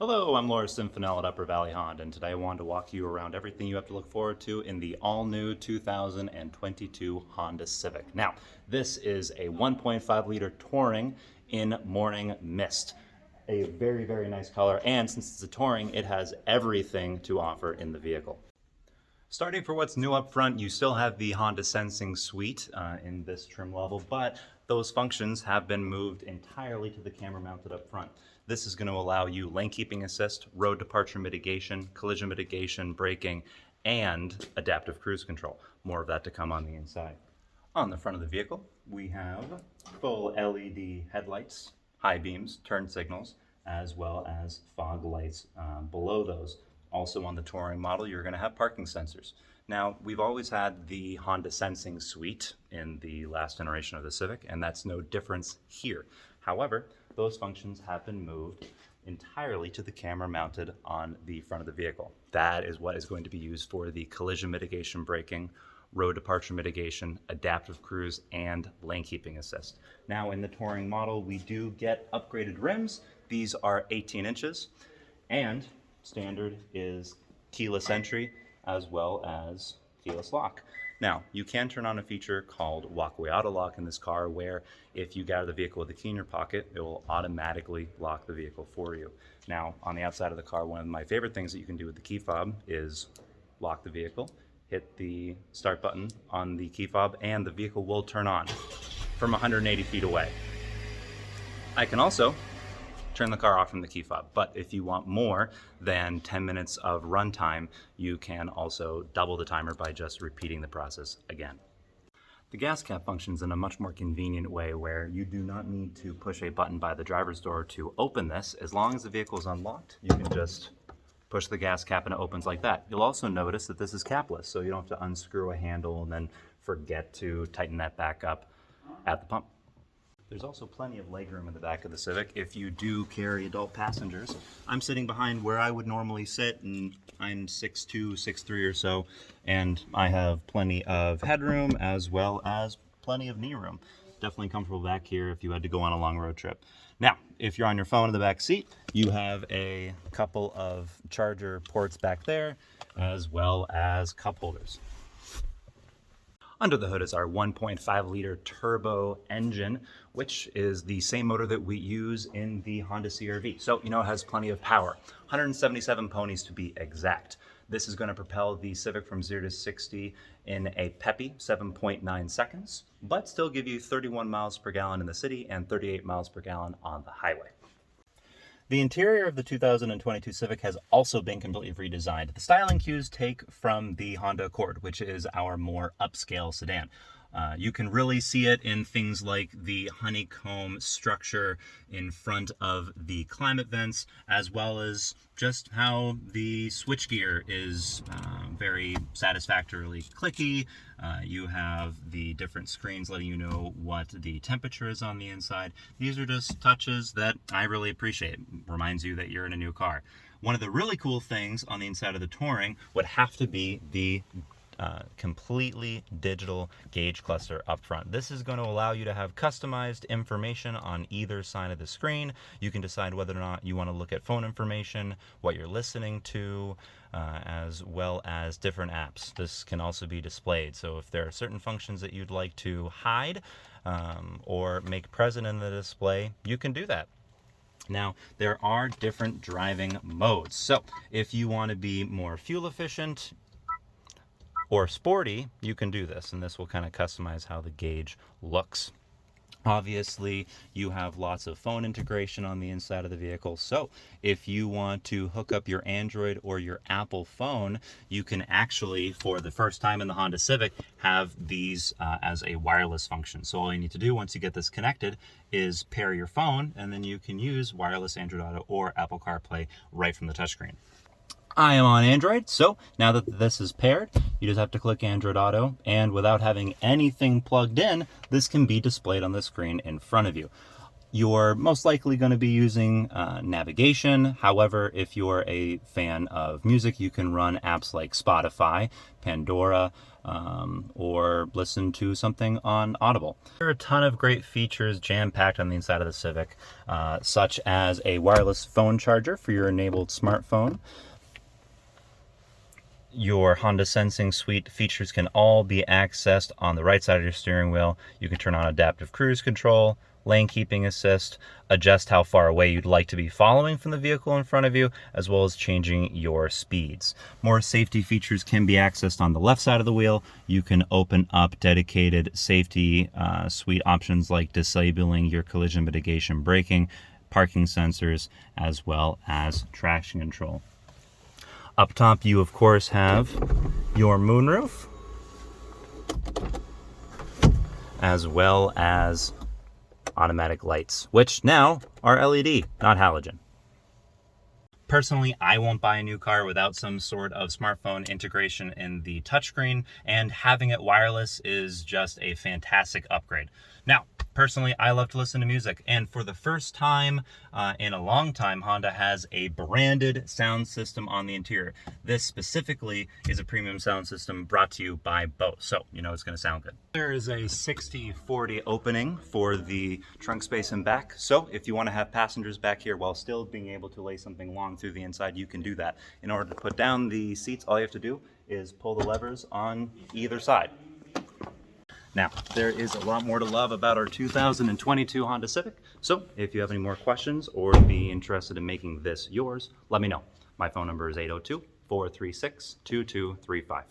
Hello, I'm Loriston at Upper Valley Honda, and today I wanted to walk you around everything you have to look forward to in the all-new 2022 Honda Civic. Now, this is a 1.5 liter Touring in Morning Mist. A very, very nice color, and since it's a Touring, it has everything to offer in the vehicle. Starting for what's new up front, you still have the Honda Sensing Suite in this trim level, but those functions have been moved entirely to the camera mounted up front. This is going to allow you lane keeping assist, road departure mitigation, collision mitigation, braking, and adaptive cruise control. More of that to come on the inside. On the front of the vehicle, we have full LED headlights, high beams, turn signals, as well as fog lights below those. Also on the Touring model, you're going to have parking sensors. Now, we've always had the Honda Sensing Suite in the last generation of the Civic, and that's no difference here. However, those functions have been moved entirely to the camera mounted on the front of the vehicle. That is what is going to be used for the collision mitigation braking, road departure mitigation, adaptive cruise, and lane keeping assist. Now in the Touring model, we do get upgraded rims. These are 18 inches, and standard is keyless entry as well as keyless lock. Now, you can turn on a feature called walkaway auto lock in this car where if you get out of the vehicle with the key in your pocket, it will automatically lock the vehicle for you. Now, on the outside of the car, one of my favorite things that you can do with the key fob is lock the vehicle, hit the start button on the key fob, and the vehicle will turn on from 180 feet away. I can also turn the car off from the key fob, but if you want more than 10 minutes of runtime, you can also double the timer by just repeating the process again. The gas cap functions in a much more convenient way where you do not need to push a button by the driver's door to open this. As long as the vehicle is unlocked, you can just push the gas cap and it opens like that. You'll also notice that this is capless, so you don't have to unscrew a handle and then forget to tighten that back up at the pump. There's also plenty of legroom in the back of the Civic if you do carry adult passengers. I'm sitting behind where I would normally sit, and I'm 6'2", 6'3" or so, and I have plenty of headroom as well as plenty of knee room. Definitely comfortable back here if you had to go on a long road trip. Now, if you're on your phone in the back seat, you have a couple of charger ports back there, as well as cup holders. Under the hood is our 1.5 liter turbo engine, which is the same motor that we use in the Honda CR-V. So, you know, it has plenty of power, 177 ponies to be exact. This is going to propel the Civic from 0 to 60 in a peppy 7.9 seconds, but still give you 31 miles per gallon in the city and 38 miles per gallon on the highway. The interior of the 2022 Civic has also been completely redesigned. The styling cues take from the Honda Accord, which is our more upscale sedan. You can really see it in things like the honeycomb structure in front of the climate vents, as well as just how the switchgear is very satisfactorily clicky. You have the different screens letting you know what the temperature is on the inside. These are just touches that I really appreciate. Reminds you that you're in a new car. One of the really cool things on the inside of the Touring would have to be the completely digital gauge cluster up front. This is going to allow you to have customized information on either side of the screen. You can decide whether or not you want to look at phone information, what you're listening to, as well as different apps. This can also be displayed. So if there are certain functions that you'd like to hide or make present in the display, you can do that. Now, there are different driving modes. So if you want to be more fuel efficient or sporty, you can do this, and this will kind of customize how the gauge looks. Obviously, you have lots of phone integration on the inside of the vehicle, so if you want to hook up your Android or your Apple phone, you can actually, for the first time in the Honda Civic, have these as a wireless function. So all you need to do once you get this connected is pair your phone, and then you can use wireless Android Auto or Apple CarPlay right from the touchscreen. I am on Android, so now that this is paired, you just have to click Android Auto, and without having anything plugged in, this can be displayed on the screen in front of you. You're most likely going to be using navigation. However, if you're a fan of music, you can run apps like Spotify, Pandora, or listen to something on Audible. There are a ton of great features jam-packed on the inside of the Civic, such as a wireless phone charger for your enabled smartphone. Your Honda Sensing Suite features can all be accessed on the right side of your steering wheel. You can turn on adaptive cruise control, lane keeping assist, adjust how far away you'd like to be following from the vehicle in front of you, as well as changing your speeds. More safety features can be accessed on the left side of the wheel. You can open up dedicated safety suite options like disabling your collision mitigation braking, parking sensors, as well as traction control. Up top, you of course have your moonroof, as well as automatic lights, which now are LED, not halogen. Personally, I won't buy a new car without some sort of smartphone integration in the touchscreen, and having it wireless is just a fantastic upgrade. Now, personally, I love to listen to music, and for the first time in a long time, Honda has a branded sound system on the interior. This specifically is a premium sound system brought to you by Bose, so you know it's going to sound good. There is a 60/40 opening for the trunk space in back, so if you want to have passengers back here while still being able to lay something long through the inside, you can do that. In order to put down the seats, all you have to do is pull the levers on either side. Now, there is a lot more to love about our 2022 Honda Civic, so if you have any more questions or be interested in making this yours, let me know. My phone number is 802-436-2235.